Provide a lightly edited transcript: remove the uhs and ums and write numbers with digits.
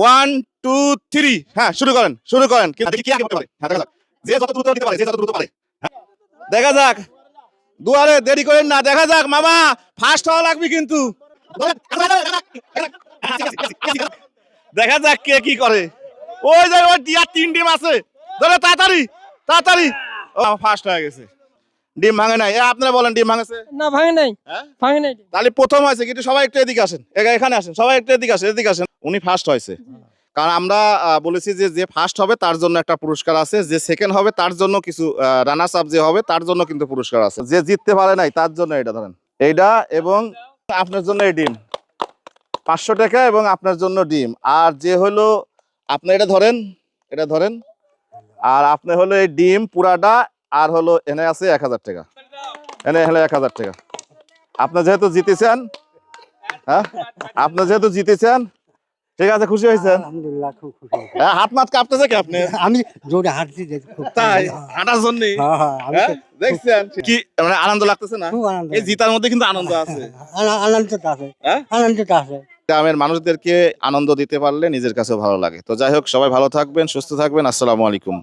One two three, হ্যাঁ শুরু করেন শুরু করেন। দেখি কি আগে করতে পারে। হ্যাঁ, দেখা যাক যে যত দ্রুত দিতে পারে, যে যত দ্রুত পারে। হ্যাঁ, দেখা যাক। দুয়ারে দেরি করেন না, দেখা যাক মামা, ফার্স্ট হওয়া লাগবে কিন্তু। দেখা যাক কে কি করে। ওই যে ওই টিয়ার 3 ডিম আছে, ধরো তাড়াতাড়ি তাড়াতাড়ি। ও ফার্স্ট হয়ে গেছে, ডিম ভাঙে নাই। আপনারা বলেন ডিম ভাঙেছে? না ভাঙে নাই, হ্যাঁ ভাঙে নাই। তাহলে প্রথম হয়েছে কিন্তু। সবাই একটু এদিকে আসেন, এখানে আসেন, সবাই একটু এদিকে আসেন, এদিকে আসেন। উনি ফার্স্ট হয়েছে, কারণ আমরা বলেছি যে যে ফার্স্ট হবে তার জন্য একটা পুরস্কার আছে, যে সেকেন্ড হবে তার জন্য কিছু, রানার্স আপ যে হবে তার জন্য কিন্তু পুরস্কার আছে। যে জিততে পারে নাই তার জন্য এটা ধরেন, এইটা, এবং আপনার জন্য এই ডিম 500 টাকা, এবং আপনার জন্য ডিম। আর যে হলো আপনি এটা ধরেন, এটা ধরেন, আর আপনি হলো এই ডিম পুরাটা, আর হলো এনে আছে 1000 টাকা, এনে হলো 1000 টাকা। আপনি যেহেতু জিতেছেন, হ্যাঁ আপনি যেহেতু জিতেছেন, ঠিক আছে, খুশি হয়েছেন? আলহামদুলিল্লাহ, খুব খুশি হয়েছি। হ্যাঁ, হাত মাত কাঁপতেছে কি আপনি? আমি জোরে হাঁটছি যে খুব তাই হাঁটার জন্য? হ্যাঁ, হ্যাঁ, আমি তো দেখছেন কি মানে আনন্দ লাগতেছে না? খুব আনন্দ এই জিতার মধ্যে কিন্তু আনন্দ আছে। আনন্দটা আছে, হ্যাঁ, আনন্দটা আছে। গ্রামের মানুষদেরকে আনন্দ দিতে পারলে নিজের কাছেও ভালো লাগে। তো যাই হোক, সবাই ভালো থাকবেন, সুস্থ থাকবেন। আসসালামু আলাইকুম।